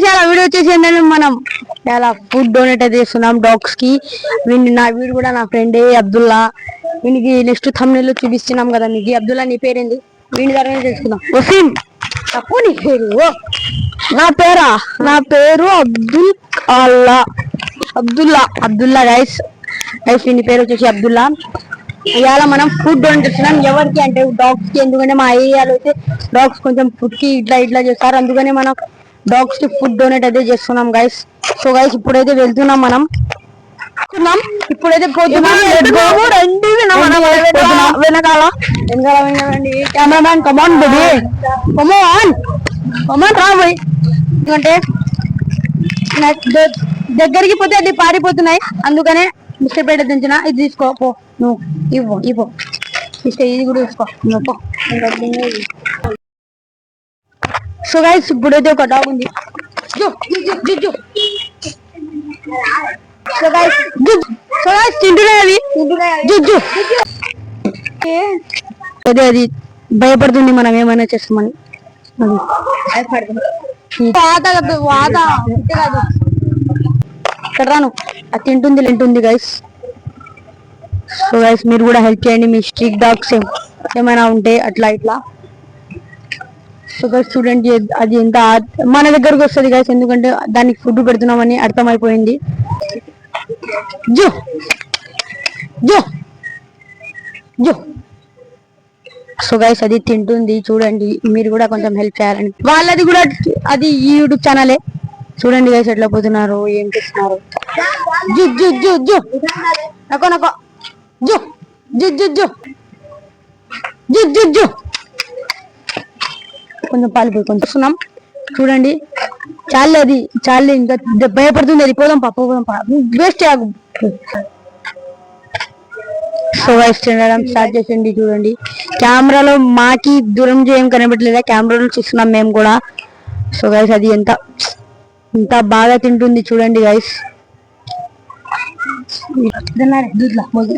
చాలా వీడియో వచ్చేసి ఏంటంటే మనం చాలా ఫుడ్ డొనేట్ అయితే చేస్తున్నాం డాగ్స్ కి. వీడు కూడా నా ఫ్రెండే అబ్దుల్లా. వీనికి నెక్స్ట్ థంబ్నెయిల్ లో చూపిస్తున్నాం కదా మీకు. అబ్దుల్లా నీ పేరేంది? వీడి ద్వారా తెలుసుకుందాం. వసీం తప్పు నీ పేరు. నా పేరు అబ్దుల్లా గైస్. వీని పేరు వచ్చేసి అబ్దుల్లా. ఇవాళ మనం ఫుడ్ డొనేట్ చేస్తున్నాం. ఎవరికి అంటే డాగ్స్ కి. ఎందుకంటే మా ఏరియాలో అయితే డాగ్స్ కొంచెం ఫుడ్ కి ఇట్లా చేస్తారు. అందుకనే మనం డాగ్స్ కి ఫుడ్ డొనేట్ అయితే చేస్తున్నాం గైస్. సో గైస్ ఇప్పుడైతే వెళ్తున్నాం మనం. ఇప్పుడైతే వెనకాల కెమెరామ్యాన్ కమాన్ బేబీ కమాన్ రాబోయ్. ఎందుకంటే దగ్గరికి పోతే అది పారిపోతున్నాయి. అందుకనే మిస్టర్ పేట దించిన. ఇది తీసుకో పో. నువ్వు ఇవ్వు మిస్టర్ ఇది కూడా తీసుకో నువ్వు. సో గైస్ ఇప్పుడైతే ఒక డాగ్ ఉంది. తింటున్నాయి అదే అది భయపడుతుంది మనం ఏమైనా చేస్తామని. ఇక్కడ రాను అది తింటుంది గైస్. సో గైస్ మీరు కూడా హెల్ప్ చేయండి. మీ స్ట్రీట్ డాగ్స్ ఏమైనా ఉంటే అట్లా ఇట్లా. సో గైస్ చూడండి అది ఎంత మన దగ్గరకు వస్తుంది గైస్. ఎందుకంటే దానికి ఫుడ్ పెడుతున్నామని అర్థమైపోయింది. జో జో జో. సో గైస్ అది తింటుంది చూడండి. మీరు కూడా కొంచెం హెల్ప్ చేయాలని. వాళ్ళది కూడా అది యూట్యూబ్ ఛానలే. చూడండి గైస్ ఎట్లా పోతున్నారు, ఏం చేస్తున్నారు. జు జు జు జు నకో జు జు జు జు జు జు జు. కొంచెం పాలిపోయి కొంచెం వస్తున్నాం చూడండి. చాలే ఇంకా భయపడుతుంది అది. పోదాం వేస్ట్ ఆగు. సో గైస్ తినడం స్టార్ట్ చేసింది చూడండి. కెమెరాలో మాకి దూరం ఏం కనబడలేదా, కెమెరాలో చూస్తున్నాం మేము కూడా. సో గైస్ అది ఎంత బాగా తింటుంది చూడండి గైస్.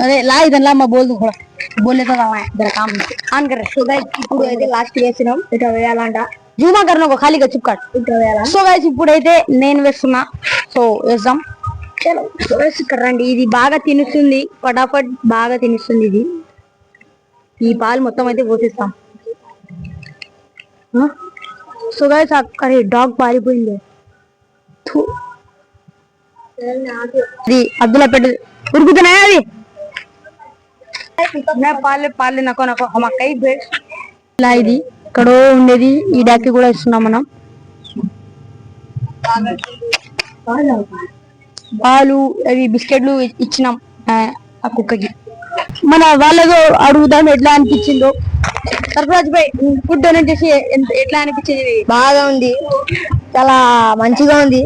अरे ला इधर ला मैं बोल दूं थोड़ा बोले तो जरा काम ऑन कर. సో గైస్ ఇప్పుడు అయితే లాస్ట్ వేసినాం. ఇట్లా వేయాలంట. జూమా కర్నో ఖాళీగా చిప్కాట్ ఇట్లా వేయాలా. సో గైస్ ఇప్పుడైతే నేను వేస్తున్నా. సో వేద్దాం. చలో ఇక్కడ రండి. ఇది బాగా తినిస్తుంది, ఫటాఫట్ బాగా తినిస్తుంది ఇది. ఈ పాలు మొత్తం అయితే పోసిస్తాం. సో గైస్ అక్కడ డాగ్ పారిపోయింది. అది అబ్దుల్లా పెట్ట ఉరుకుతున్నాయి. అది పాలే నకో అమ్మకై ఇలా ఇది ఇక్కడ ఉండేది. ఈ డాక్కి కూడా ఇస్తున్నాం మనం పాలు అవి బిస్కెట్లు ఇచ్చినాం ఆ కుక్కకి. మన వాళ్ళతో అడుగుదాం ఎట్లా అనిపించిందో. సర్ఫరాజ్ భాయ్ ఫుడ్ డొనేట్ చేసి ఎట్లా అనిపించింది? బాగా ఉంది, చాలా మంచిగా ఉంది.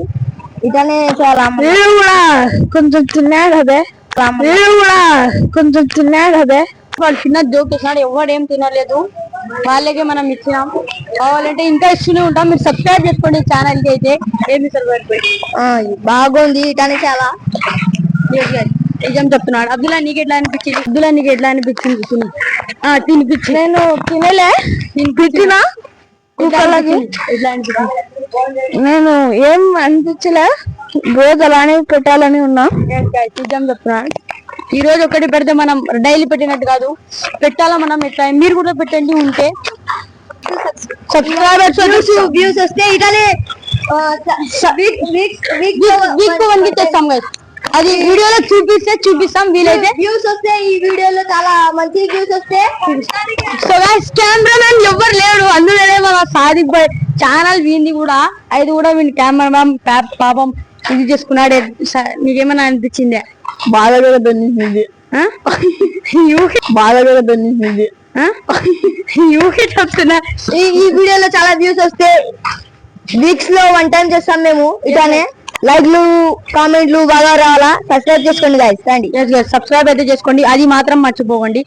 ఇటనే చాలా కొంచెం తిన్నాడు అదే వాళ్ళు చిన్న జోక్ చేసినాడు. ఎవడేం తినలేదు, వాళ్ళకే మనం ఇచ్చినాం. కావాలంటే ఇంకా ఇస్తూనే ఉంటాం. మీరు సబ్స్క్రైబ్ చేసుకోండి ఛానల్ కి. అయితే ఏమి బాగుంది. ఇటనే చాలా నిజం చెప్తున్నాడు. అబ్దుల్లా నీకు ఎట్లా అనిపించింది? తినిపించి నేను తినలే, తినిపించినా కుక్కలకి ఎట్లా అనిపించింది? నేను ఏం అనిపించలే, రోజు అలానే పెట్టాలని ఉన్నా. నిజం చెప్తున్నాడు. ఈ రోజు ఒకటి పెడితే మనం డైలీ పెట్టినట్టు కాదు, పెట్టాలా మనం. ఎట్లా మీరు కూడా పెట్టండి. ఉంటే సబ్స్క్రైబర్స్ వ్యూస్ వస్తే ఇటనే వీక్ చేస్తాం కదా. అది వీడియోలో చూపిస్తాం వీలైతే. వ్యూస్ వస్తే ఈ వీడియోలో చాలా మంచి వ్యూస్ వస్తే. సో గైస్ కెమెరామెన్ ఎవ్వరు లేడు, అందులోనే మన సాదిక్ భాయ్ ఛానల్ వీంది కూడా. అది కూడా వీడి కెమెరామెన్ పాపం ఇది చేసుకున్నాడు. నీకేమైనా అనిపించిందే? బాగా కూడా దొన్నింది, బాగా కూడా దొన్నింది. యూకే చెప్తున్నా. ఈ వీడియోలో చాలా వ్యూస్ వస్తే వీక్స్ లో 1 time చేస్తాం మేము. ఇట్లానే లైక్లు కామెంట్లు బాగా రావాలా. సబ్స్క్రైబ్ చేసుకోండి గైస్. రండి సబ్స్క్రైబ్ అయితే చేసుకోండి, అది మాత్రం మర్చిపోకండి.